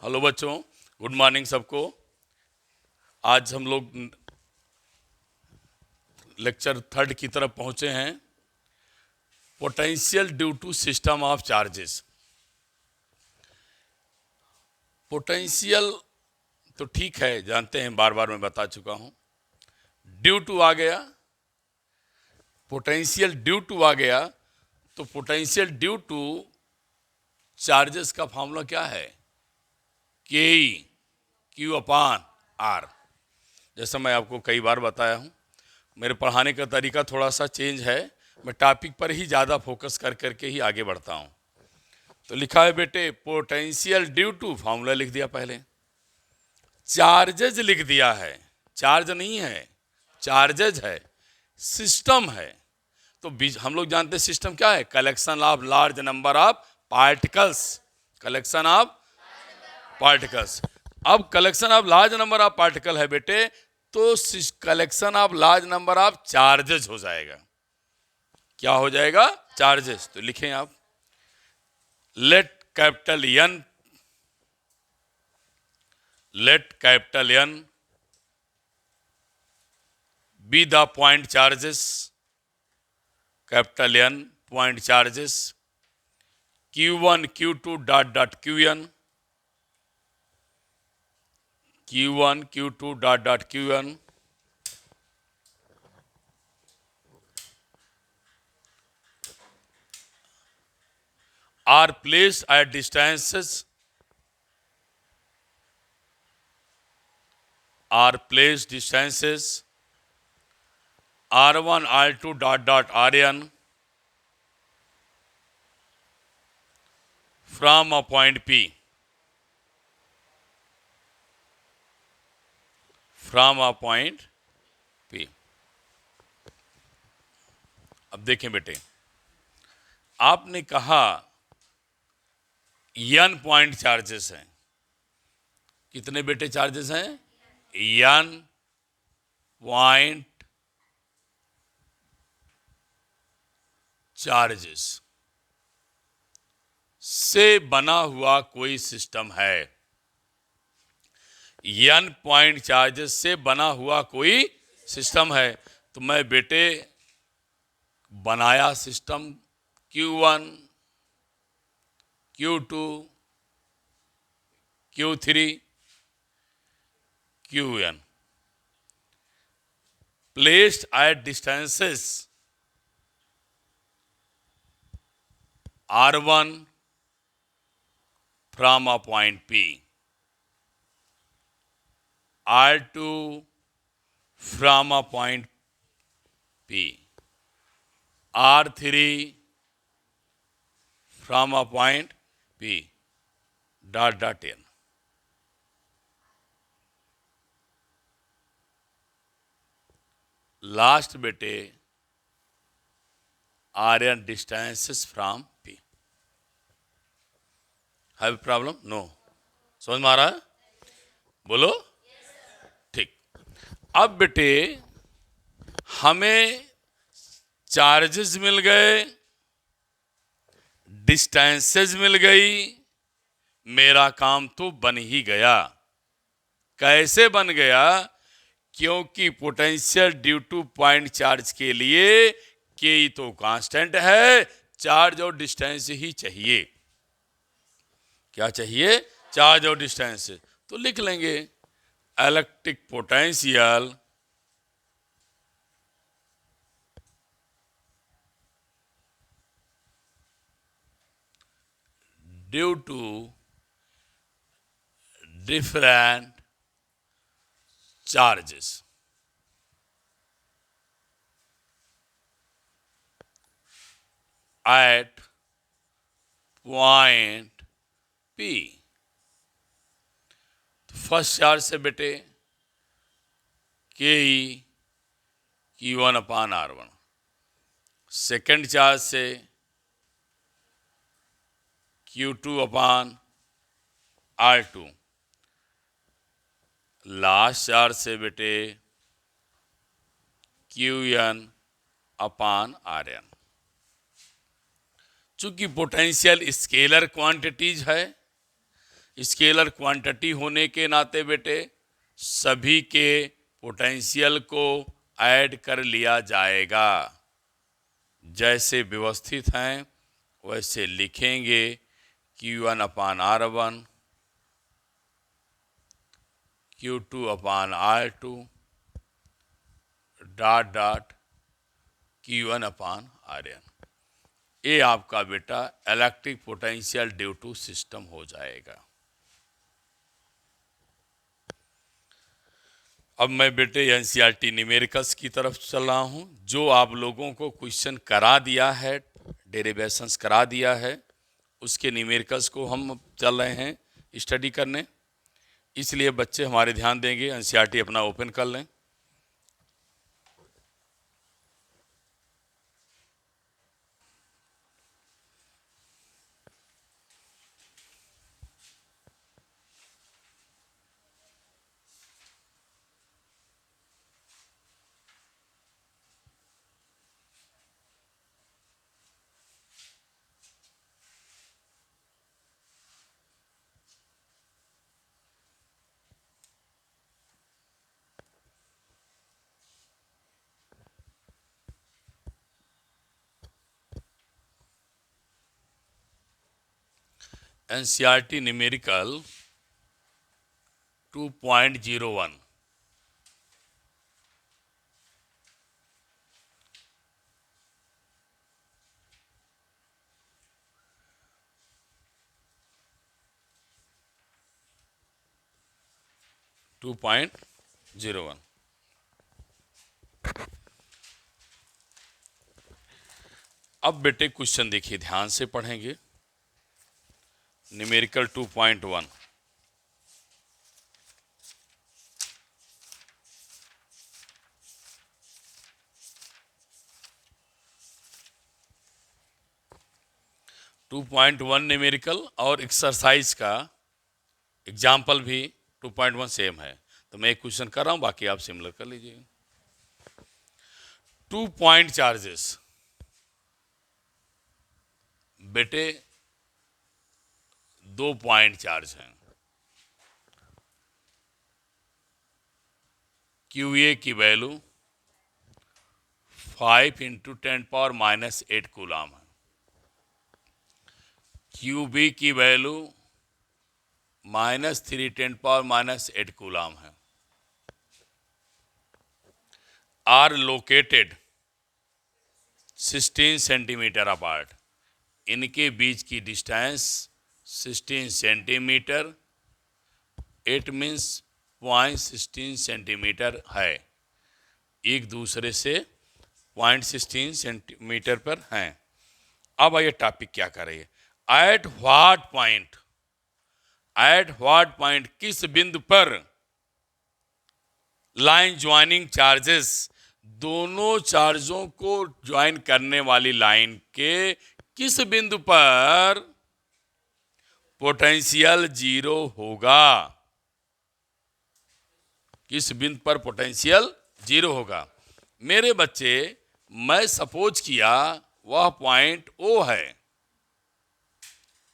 Hello बच्चों, good morning सबको। आज हम लोग लेक्चर थर्ड की तरफ पहुंचे हैं। Potential due to system of charges. Potential तो ठीक है, जानते हैं, बार बार मैं बता चुका हूं। ड्यू टू आ गया, पोटेंशियल ड्यू टू आ गया, तो पोटेंशियल ड्यू टू चार्जेस का फॉर्मूला क्या है? के क्यू अपान आर। जैसा मैं आपको कई बार बताया हूं, मेरे पढ़ाने का तरीका थोड़ा सा चेंज है। मैं टॉपिक पर ही ज़्यादा फोकस कर करके ही आगे बढ़ता हूं। तो लिखा है बेटे पोटेंशियल ड्यू टू, फॉर्मूला लिख दिया, पहले चार्जेज लिख दिया है। चार्ज नहीं है, चार्जेज है, सिस्टम है। तो हम लोग जानते हैं सिस्टम क्या है? Collection of large number of particles. Collection of particles. अब collection of large number of particle है बेटे, तो collection of large number of charges हो जाएगा। क्या हो जाएगा? चार्जेस। तो लिखें आप, let capital N be the point charges. Capital N point charges, Q1 Q2 dot dot Qn, Q1 Q2 dot dot Qn are placed at distances R1 R2 dot dot Rn from a point P, from a point P। अब देखें बेटे, आपने कहा n point charges हैं। कितने बेटे charges हैं? n point charges से बना हुआ कोई सिस्टम है। n पॉइंट चार्जेस से बना हुआ कोई सिस्टम है। तो मैं बेटे बनाया system Q1 Q2 Q3 Qn, placed at distances R1 from a point P, R2 from a point P, R3 from a point P, dot dot n। Last बेटे Rn distances from P। Have problem? No. समझ में आ रहा है? बोलो। ठीक। अब बेटे हमें चार्जेस मिल गए, डिस्टेंसेस मिल गई, मेरा काम तो बन ही गया। कैसे बन गया? क्योंकि potential due two point charge के लिए के तो कांस्टेंट है, चार्ज और डिस्टेंस ही चाहिए। क्या चाहिए? चार्ज और डिस्टेंस। तो लिख लेंगे electric potential due to different charges at point P। तो फर्स्ट चार्ज से बेटे के Q1 upon R1, second charge से Q2 upon R2, last charge से बेटे Qn अपान Rn। चूंकि पोटेंशियल स्केलर क्वांटिटीज है, स्केलर क्वांटिटी होने के नाते बेटे सभी के पोटेंशियल को ऐड कर लिया जाएगा। जैसे व्यवस्थित हैं वैसे लिखेंगे Q1 upon R1, Q2 upon R2 dot dot Q1 upon Rn। ये आपका बेटा electric potential due to system हो जाएगा। अब मैं बेटे एनसीईआरटी न्यूमेरिकल्स की तरफ चल रहा हूँ। जो आप लोगों को क्वेश्चन करा दिया है, डेरिवेशंस करा दिया है, उसके न्यूमेरिकल्स को हम चल रहे हैं स्टडी करने। इसलिए बच्चे हमारे ध्यान देंगे, एनसीईआरटी अपना ओपन कर लें। NCERT numerical 2.01। अब बेटे क्वेश्चन देखिए, ध्यान से पढ़ेंगे। न्यूमेरिकल 2.1। न्यूमेरिकल और एक्सरसाइज का एग्जाम्पल भी 2.1 सेम है। तो मैं एक क्वेश्चन कर रहा हूं, बाकी आप सिमिलर कर लीजिए। 2 पॉइंट चार्जेस बेटे 2 पॉइंट चार्ज हैं। QA की वैल्यू 5 × 10⁻⁸ कूलाम है। QB की वैल्यू -3 × 10⁻⁸ कूलाम है। Are located 16 centimetre apart. इनके बीच की distance 16 centimetre. It means 0.16 centimetre है। एक दूसरे से 0.16 सेंटीमीटर पर हैं। अब ये टॉपिक क्या कर रही है? एट व्हाट पॉइंट किस बिंदु पर लाइन ज्वाइनिंग चार्जेस, दोनों चार्जों को ज्वाइन करने वाली लाइन के किस बिंदु पर पोटेंशियल 0 होगा? किस बिंदु पर पोटेंशियल 0 होगा? मेरे बच्चे, मैं सपोज किया वह पॉइंट O है।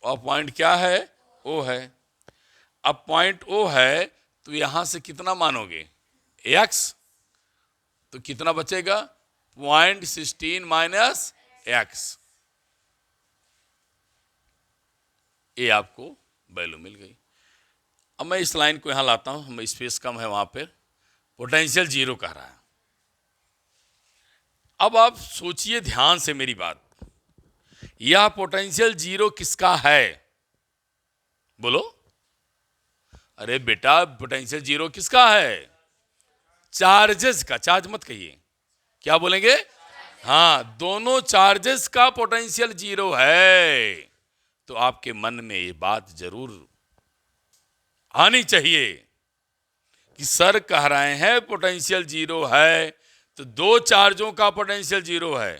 वह पॉइंट क्या है? O है। अब पॉइंट O है तो यहां से कितना मानोगे? X। तो कितना बचेगा? 0.16 - X। ये आपको वैल्यू मिल गई। अब मैं इस लाइन को यहां लाता हूं, हम स्पेस कम है, वहां पे पोटेंशियल 0 कह रहा है। अब आप सोचिए ध्यान से मेरी बात, यह पोटेंशियल 0 किसका है? बोलो। अरे बेटा, पोटेंशियल 0 किसका है? चार्जेस का। चार्ज मत कहिए, क्या बोलेंगे? हाँ, दोनों चार्जेस का पोटेंशियल 0 है। तो आपके मन में ये बात जरूर आनी चाहिए कि सर कह रहे हैं पोटेंशियल 0 है, तो दो चार्जों का पोटेंशियल 0 है।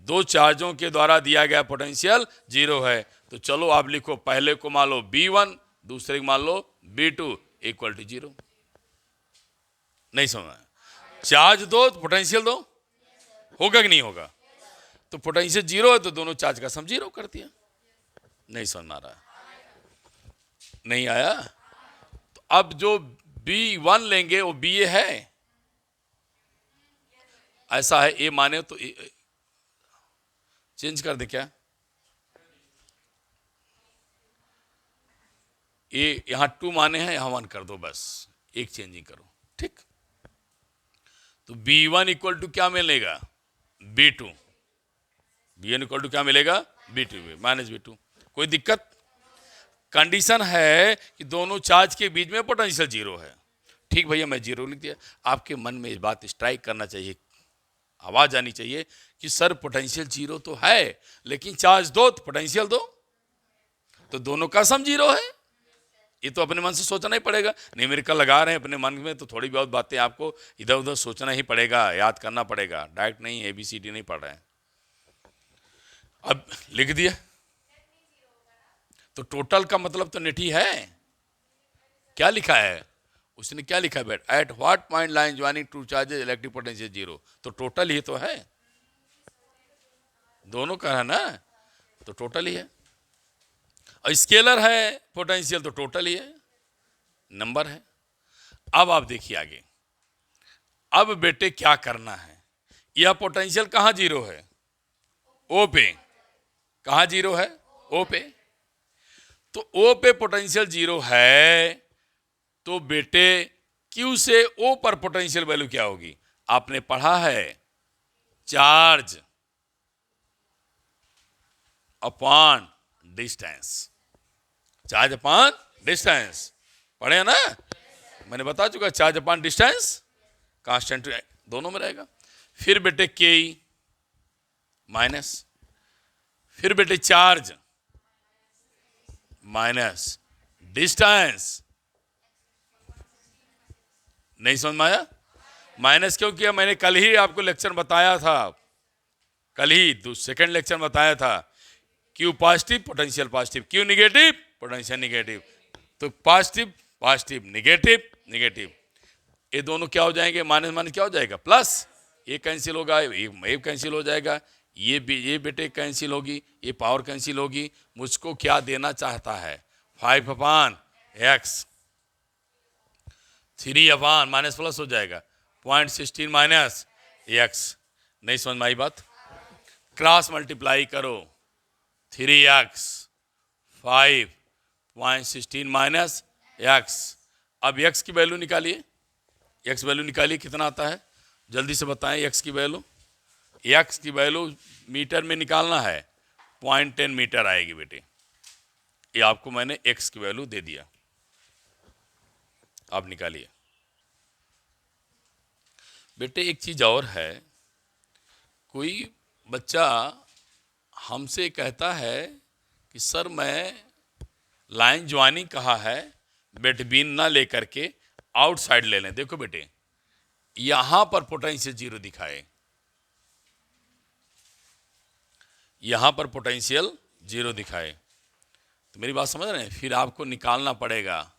दो चार्जों के द्वारा दिया गया पोटेंशियल 0 है। तो चलो आप लिखो, पहले को मान लो B1, दूसरे को मान लो B2 = 0। नहीं समझ? चार्ज दो तो पोटेंशियल दो, होगा कि नहीं होगा? तो पोटेंशियल 0 है तो दोनों चार्ज का सम 0 कर दिया। नहीं समझ आ रहा है? नहीं आया। तो अब जो B1 लेंगे वो BA है, ऐसा है। ए माने तो चेंज कर दे क्या, ए यहां 2 माने हैं, यहां 1 कर दो, बस एक चेंजिंग करो, ठीक। तो B1 इक्वल टू क्या मिलेगा, B2। B1 इक्वल टू क्या मिलेगा, B2 माइनस B2। कोई दिक्कत, कंडीशन है कि दोनों चार्ज के बीच में पोटेंशियल जीरो है। ठीक भैया, मैं जीरो लिख दिया। आपके मन में इस बात स्ट्राइक करना चाहिए, आवाज आनी चाहिए कि सर पोटेंशियल जीरो तो है, लेकिन चार्ज दो तो पोटेंशियल दो, तो दोनों का सम जीरो है। ये तो अपने मन से सोचना ही पड़ेगा। न्यूमेरिकल लगा रहे हैं अपने मन में, तो थोड़ी बहुत बातें आपको इधर उधर सोचना ही पड़ेगा, याद करना पड़ेगा, डायरेक्ट नहीं ABCD नहीं पढ़ रहे हैं। अब लिख दिया, तो टोटल का मतलब तो नेट ही है। क्या लिखा है उसने, क्या लिखा है बेट, at what point line joining two charges electric potential zero, तो टोटल ही तो है, दोनों का है ना, तो टोटल ही है। और स्केलर है पोटेंशियल, तो टोटल ही है, नंबर है। अब आप देखिए आगे, अब बेटे क्या करना है, यह पोटेंशियल कहां जीरो है, ओ पे। कहां जीरो है, ओ पे। तो ओ पे पोटेंशियल जीरो है, तो बेटे क्यू से ओ पर पोटेंशियल वैल्यू क्या होगी, आपने पढ़ा है, charge upon distance. Charge upon distance पढ़े ना, मैंने बता चुका, चार्ज अपॉन डिस्टेंस कांस्टेंट दोनों में रहेगा। फिर बेटे के माइनस, फिर बेटे चार्ज माइनस डिस्टेंस। नहीं समझ में आया, माइनस क्यों किया, मैंने कल ही आपको लेक्चर बताया था, कल ही सेकंड लेक्चर में बताया था, Q positive potential positive, Q negative potential negative, तो पॉजिटिव पॉजिटिव नेगेटिव नेगेटिव, ये दोनों क्या हो जाएंगे, माइनस माइनस क्या हो जाएगा, प्लस। ये कैंसिल होगा, ये कैंसिल हो जाएगा, ये बेटे कैंसिल होगी, ये पावर कैंसिल होगी। मुझको क्या देना चाहता है, 5/x, 3 माइनस प्लस हो जाएगा 0.16 माइनस x। नहीं समझ में आई बात, क्रॉस मल्टीप्लाई करो, 3x 5.16 माइनस x। अब x की वैल्यू निकालिए, x वैल्यू निकालिए, कितना आता है जल्दी से बताएं, x की वैल्यू, x की वैल्यू मीटर में निकालना है, 0.10 मीटर आएगी बेटे। ये आपको मैंने x की वैल्यू दे दिया, आप निकालिए बेटे। एक चीज और है, कोई बच्चा हमसे कहता है कि सर मैं लाइन ज्वाइनिंग कहा है, बेटबीन ना लेकर के आउटसाइड ले लें। देखो बेटे, यहां पर पोटेंशियल जीरो दिखाए, यहां पर पोटेंशियल जीरो दिखाए, तो मेरी बात समझ रहे हैं, फिर आपको निकालना पड़ेगा,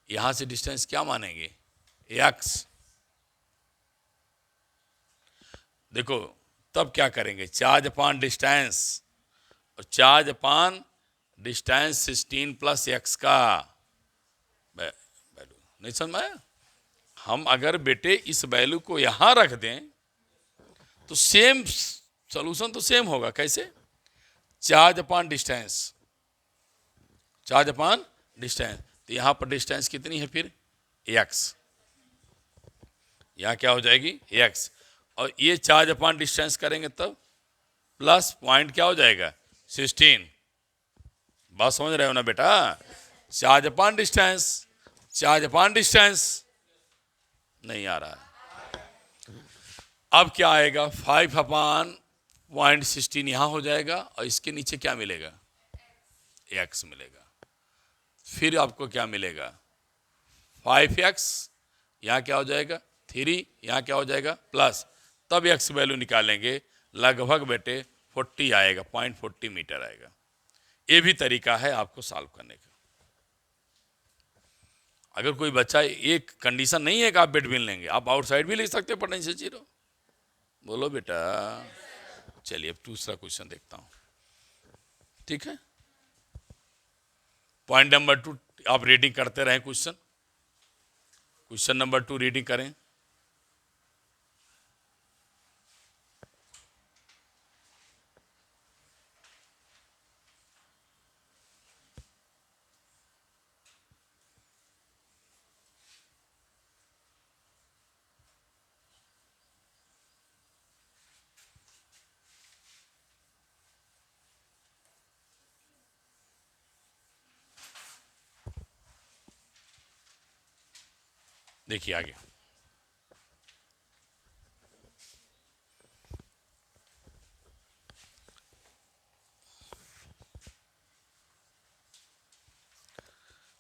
यहां से डिस्टेंस क्या मानेंगे, x। देखो तब क्या करेंगे, चार्ज अपॉन डिस्टेंस, और charge upon distance 16 plus x का वैल्यू। नहीं समझ में आया, हम अगर बेटे इस वैल्यू को यहां रख दें तो सेम सॉल्यूशन तो सेम होगा। कैसे, charge upon distance, charge upon distance, तो यहां पर डिस्टेंस कितनी है फिर, x, यहां क्या हो जाएगी x, और ये चार्ज अपॉन डिस्टेंस करेंगे तब प्लस पॉइंट क्या हो जाएगा 16। बात समझ रहे हो ना बेटा, charge upon distance, charge upon distance नहीं आ रहा है। अब क्या आएगा, 5/0.16 यहां हो जाएगा, और इसके नीचे क्या मिलेगा, x मिलेगा। फिर आपको क्या मिलेगा, 5x, यहां क्या हो जाएगा 3, यहां क्या हो जाएगा प्लस, तब x वैल्यू निकालेंगे, लगभग बेटे 40 आएगा, 0.40 मीटर आएगा। ये भी तरीका है आपको सॉल्व करने का। अगर कोई बच्चा, एक कंडीशन नहीं है कि आप बेटबीन लेंगे, आप आउटसाइड भी ले सकते हो पोटेंशियल जीरो। बोलो बेटा, चलिए अब दूसरा क्वेश्चन देखता हूं, ठीक है। पॉइंट नंबर 2 आप रीडिंग करते रहें। क्वेश्चन नंबर 2 रीडिंग करें। देखिए आगे,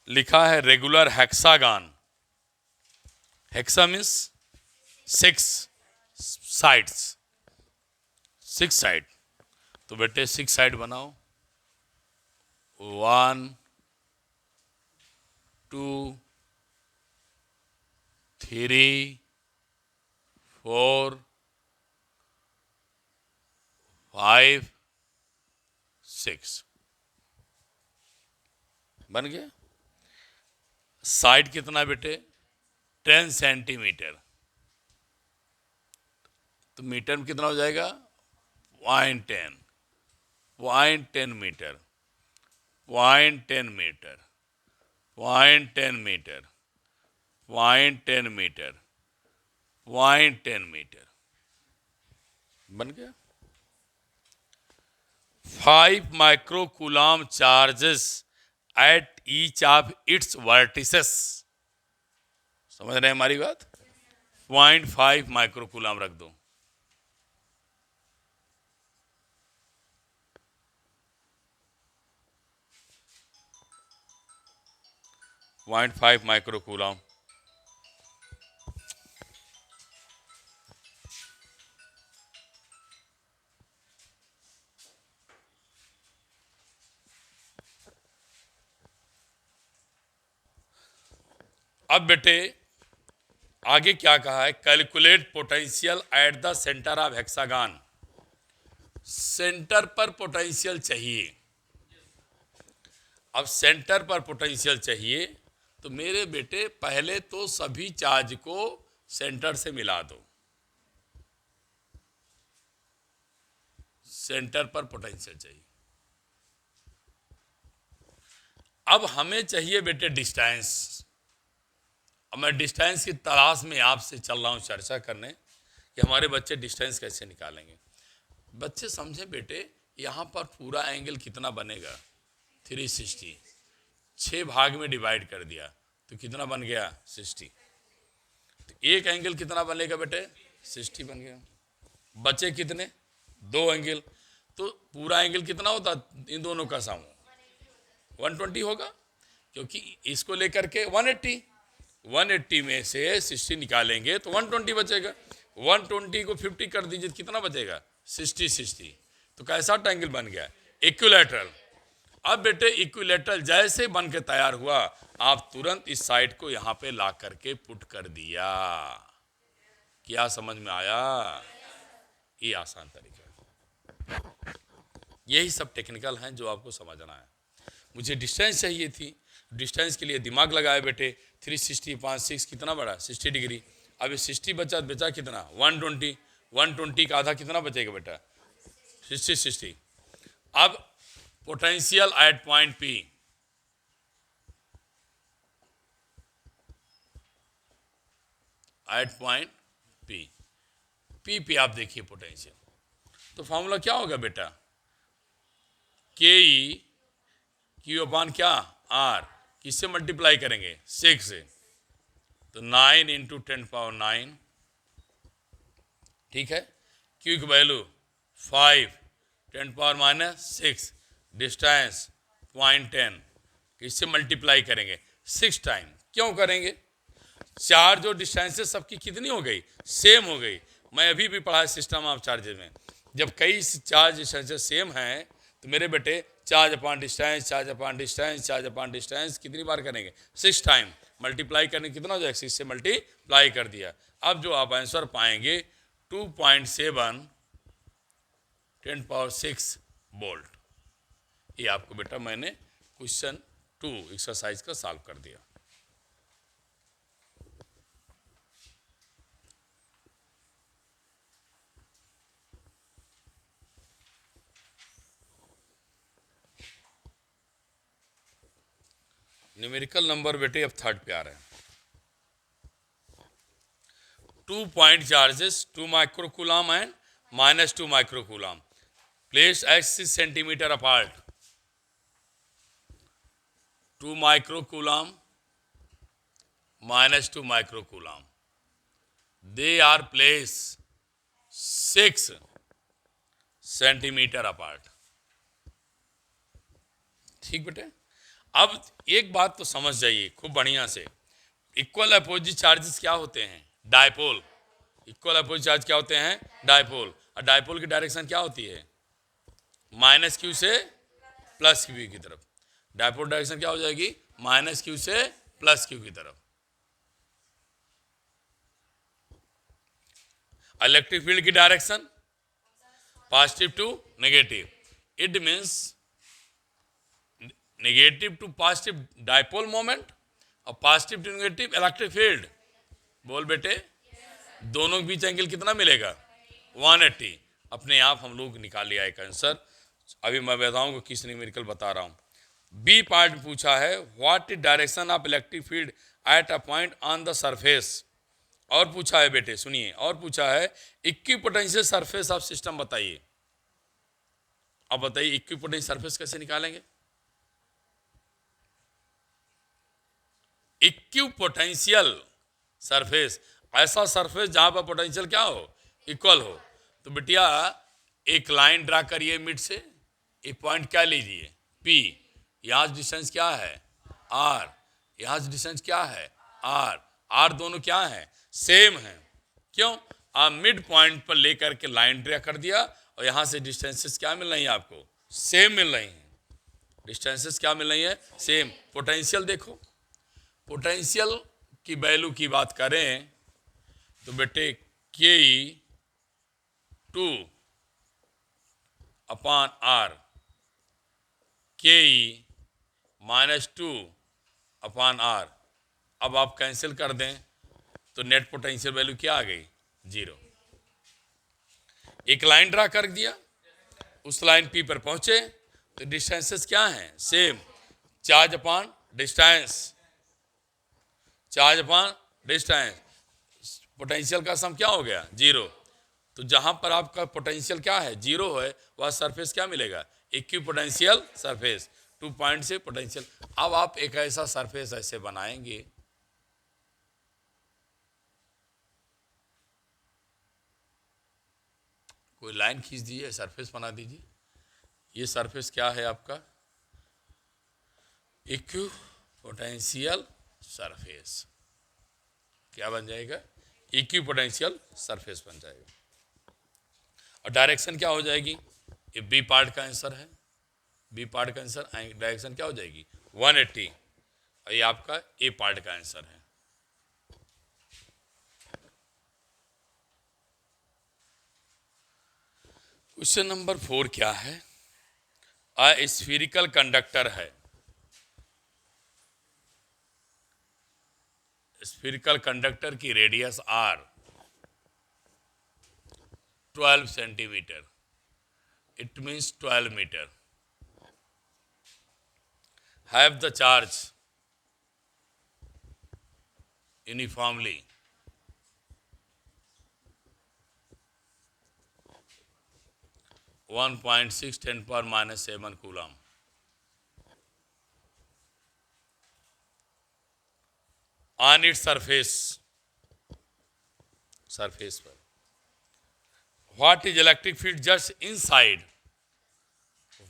लिखा है regular hexagon. Hexa means 6 sides, 6 side. तो बेटे 6 साइड बनाओ। 1 2 3 4 5 6 बन गया। साइड कितना बेटे? 10 सेंटीमीटर। तो मीटर में कितना हो जाएगा? 0.10 metre, 0.10 metre, 0.10 metre, 0.10 metre, 0.10 metre बन गया। 5 microcoulomb charges at each of its vertices. समझ रहे हैं हमारी बात? 0.5 माइक्रोकूलम रख दो। Point 5 microcoulomb. अब बेटे आगे क्या कहा है? Calculate potential at the centre of hexagon. Centre पर पोटेंशियल चाहिए। अब सेंटर पर पोटेंशियल चाहिए तो मेरे बेटे पहले तो सभी चार्ज को सेंटर से मिला दो। सेंटर पर पोटेंशियल चाहिए। अब हमें चाहिए बेटे डिस्टेंस। अब मैं डिस्टेंस की तलाश में आपसे चल रहा हूं चर्चा करने कि हमारे बच्चे डिस्टेंस कैसे निकालेंगे। बच्चे समझे बेटे, यहां पर पूरा एंगल कितना बनेगा? 360। 6 भाग में डिवाइड कर दिया तो कितना बन गया? 60। तो एक एंगल कितना बनेगा बेटे? 60 बन गया। बचे कितने? 2 एंगल। तो पूरा एंगल कितना होता? इन दोनों का सम 120 होगा, क्योंकि इसको लेकर के 180 में से 60 निकालेंगे तो 120 बचेगा। 120 को 50 कर दीजिए, कितना बचेगा? 60। तो कैसा एंगल बन गया? इक्विलैटरल। अब बेटे इक्विलैटरल जैसे बन के तैयार हुआ, आप तुरंत इस साइड को यहां पे ला करके पुट कर दिया। क्या समझ में आया? ये आसान तरीका है। यही सब टेक्निकल हैं जो आपको समझना है। मुझे डिस्टेंस चाहिए थी, डिस्टेंस के लिए दिमाग लगाया बेटे। 360 5 6 कितना बड़ा? 60 डिग्री। अब ये 60 बचा कितना? 120। 120 का आधा कितना बचेगा बेटा? 60। अब potential at point P. At point P, P पे आप देखिए पोटेंशियल। तो फॉर्मूला क्या होगा बेटा? के ई क्यू अपान क्या? आर। किससे मल्टीप्लाई करेंगे? 6 से। तो 9 इंटू 10⁹। ठीक है। क्यू की वैल्यू 5 10⁻⁻⁶। डिस्टेंस 0.10। किससे मल्टीप्लाई करेंगे? 6 टाइम। क्यों करेंगे? चार्ज और डिस्टेंसेस सबकी कितनी हो गई? सेम हो गई। मैं अभी भी पढ़ा सिस्टम ऑफ चार्जेस में, जब कई चार्ज डिस्टेंसेस सेम हैं तो मेरे बेटे charge upon distance, charge upon distance, charge upon distance कितनी बार करेंगे? 6 टाइम। मल्टीप्लाई करने कितना हो जाएगा? 6 से मल्टीप्लाई कर दिया। अब जो आप आंसर पाएंगे 2.7 10⁶ वोल्ट। ये आपको बेटा मैंने क्वेश्चन 2 एक्सरसाइज का सॉल्व कर दिया। न्यूमेरिकल नंबर बेटे अब थर्ड पे आ रहे हैं। 2 point charges 2 microcoulomb and -2 microcoulomb placed at 6 centimetre apart. 2 microcoulomb -2 microcoulomb, they are placed 6 centimetre apart. ठीक बेटे, अब एक बात तो समझ जाइए खूब बढ़िया से, इक्वल अपोजिट चार्जेस क्या होते हैं? डायपोल। इक्वल अपोजिट चार्ज क्या होते हैं? डायपोल। और डायपोल की डायरेक्शन क्या होती है? -q से +q की तरफ। डायपोल डायरेक्शन क्या हो जाएगी? -q से +q की तरफ। इलेक्ट्रिक फील्ड की direction positive to negative. It means negative to positive dipole moment और positive to negative electric field. बोल बेटे, दोनों के बीच एंगल कितना मिलेगा? 180। अपने आप हम लोग निकाल लिया एक आंसर। अभी मैं बताऊंगा किस न्यूमेरिकल बता रहा हूं। बी पार्ट में पूछा है what is direction of electric field at a point on the surface. और पूछा है बेटे, सुनिए, और पूछा है इक्विपोटेंशियल सरफेस ऑफ सिस्टम बताइए। अब बताइए इक्विपोटेंशियल सरफेस कैसे निकालेंगे? इक्विपोटेंशियल सरफेस, ऐसा सरफेस जहां पर पोटेंशियल क्या हो? इक्वल हो। तो बिटिया एक लाइन ड्रा करिए मिड से, एक पॉइंट क्या लीजिए? P। यहां डिस्टेंस क्या है? R। यहां डिस्टेंस क्या है? R। R दोनों क्या है? सेम है। क्यों? आप मिड पॉइंट पर लेकर के लाइन ड्रा कर दिया और यहां से डिस्टेंसेस क्या मिल रही है आपको? सेम मिल रही हैं। डिस्टेंसेस क्या मिल रही है? सेम। पोटेंशियल देखो, पोटेंशियल की वैल्यू की बात करें तो बेटे Ke 2 upon R, Ke -2 upon R। अब आप कैंसिल कर दें तो नेट पोटेंशियल वैल्यू क्या आ गई? 0। एक लाइन ड्रा कर दिया, उस लाइन P पर पहुंचे तो डिस्टेंसेस क्या हैं? Same. Charge upon distance, charge upon distance, potential का सम क्या हो गया? 0। तो जहां पर आपका पोटेंशियल क्या है? 0 है, वह सरफेस क्या मिलेगा? Equipotential surface. 2 पॉइंट से पोटेंशियल। अब आप एक ऐसा सरफेस ऐसे बनाएंगे, कोई लाइन खींच दीजिए, सरफेस बना दीजिए। ये सरफेस क्या है आपका? Equipotential surface. क्या बन जाएगा? इक्विपोटेंशियल सरफेस बन जाएगा। और डायरेक्शन क्या हो जाएगी? ये बी पार्ट का आंसर है। बी पार्ट का आंसर डायरेक्शन क्या हो जाएगी? 180। और ये आपका ए पार्ट का आंसर है। क्वेश्चन नंबर 4 क्या है? अ स्फीरिकल कंडक्टर है। स्फीरिकल कंडक्टर की radius R 12 centimetre, it means 12 metre. Have the charge uniformly 1.6 10⁻⁻7 coulomb on its surface पर। What is electric field just inside?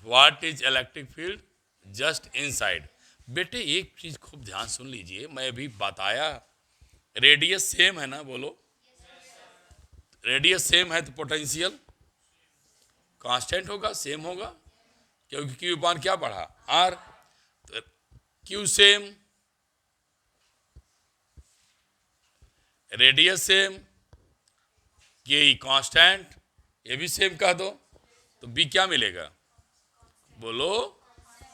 What is electric field just inside? बेटे एक चीज खूब ध्यान सुन लीजिए, मैं अभी बताया रेडियस सेम है ना, बोलो। रेडियस सेम है तो पोटेंशियल कांस्टेंट होगा, सेम होगा, क्योंकि क्यू अपान क्या पढ़ा? R। तो क्यू सेम, रेडियस सेम, के कांस्टेंट, ये भी सेम कह दो, तो बी क्या मिलेगा? बोलो,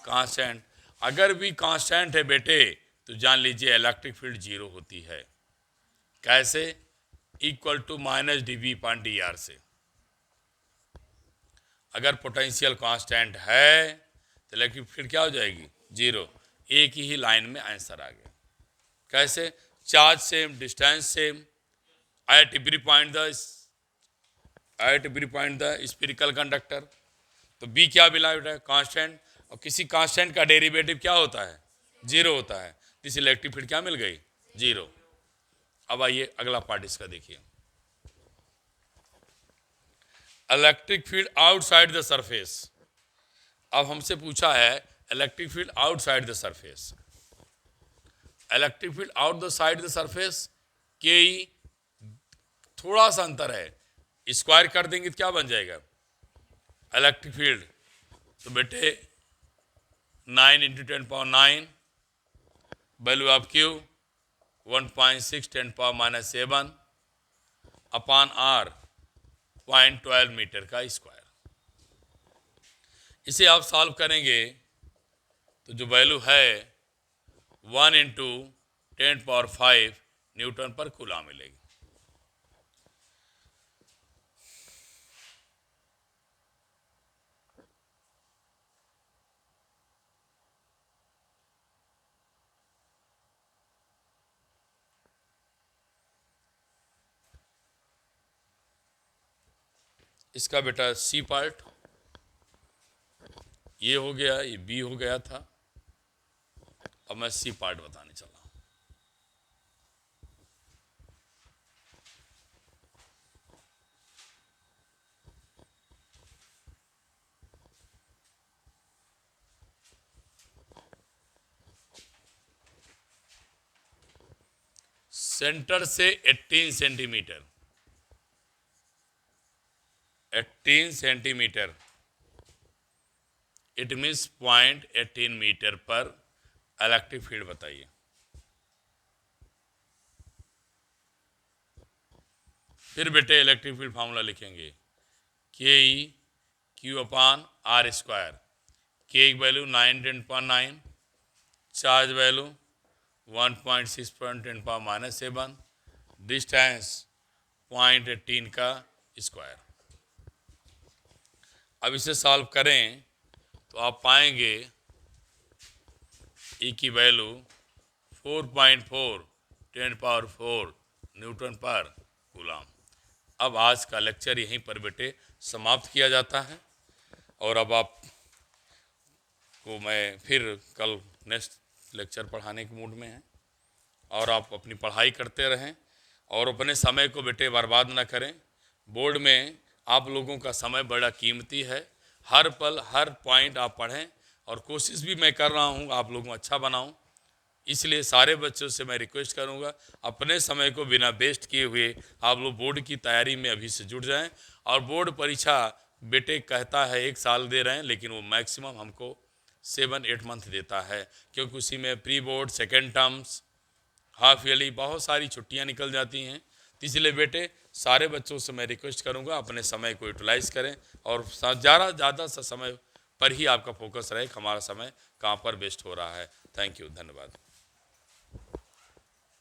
कांस्टेंट। अगर भी कांस्टेंट है बेटे तो जान लीजिए इलेक्ट्रिक फील्ड जीरो होती है। कैसे? इक्वल टू माइनस dV/dr से। अगर पोटेंशियल कांस्टेंट है तो इलेक्ट्रिक फील्ड क्या हो जाएगी? जीरो। एक ही लाइन में आंसर आ गया। कैसे? Charge same, distance same, at every point the spherical conductor. तो बी क्या मिला बेटा? कांस्टेंट। और किसी कांस्टेंट का डेरिवेटिव क्या होता है? जीरो होता है। इस इलेक्ट्रिक फील्ड क्या मिल गई? जीरो। अब आइए अगला पार्ट इसका देखिए। Electric field outside the surface. अब हमसे पूछा है electric field outside the surface. Electric field out the side the surface के थोड़ा सा अंतर है, स्क्वायर कर देंगे तो क्या बन जाएगा? Electric field. तो बेटे 9 × 10⁻⁹ value of Q 1.6 × 10⁻⁷ upon R 0.12 metre का स्क्वायर। इसे आप सॉल्व करेंगे तो जो वैल्यू है 1 × 10⁵ न्यूटन पर कूलम मिलेगी। इसका बेटा सी पार्ट ये हो गया, ये बी हो गया था। अब मैं सी पार्ट बताने चला। सेंटर से 18 centimetre 18 centimetre it means 0.18 metre पर इलेक्ट्रिक फील्ड बताइए। फिर बेटे इलेक्ट्रिक फील्ड फार्मूला लिखेंगे Ke/Q/R²। के की वैल्यू 9 × 10⁻⁹, चार्ज वैल्यू 1.6 × 10⁻⁷, डिस्टेंस 0.18 का स्क्वायर। अब इसे सॉल्व करें तो आप पाएंगे E की वैल्यू 4.4 × 10⁴ न्यूटन पर कूलम। अब आज का लेक्चर यहीं पर बेटे समाप्त किया जाता है और अब आप को मैं फिर कल नेक्स्ट लेक्चर पढ़ाने के मूड में हैं और आप अपनी पढ़ाई करते रहें और अपने समय को बेटे बर्बाद ना करें। बोर्ड में आप लोगों का समय बड़ा कीमती है। हर पल हर पॉइंट आप पढ़ें और कोशिश भी मैं कर रहा हूँ आप लोगों को अच्छा बनाऊँ। इसलिए सारे बच्चों से मैं रिक्वेस्ट करूंगा अपने समय को बिना वेस्ट किए हुए आप लोग बोर्ड की तैयारी में अभी से जुट जाएं। और बोर्ड परीक्षा बेटे कहता है 1 साल दे रहे हैं लेकिन वो मैक्सिमम हमको 7-8 मंथ देता है, क्योंकि उसी में pre board, second terms, half yearly बहुत सारी छुट्टियां निकल जाती हैं। तो इसलिए बेटे सारे बच्चों से मैं रिक्वेस्ट करूंगा अपने समय को यूटिलाइज करें और ज़्यादा सा समय पर ही आपका फोकस रहे हमारा समय कहाँ पर वेस्ट हो रहा है। थैंक यू, धन्यवाद।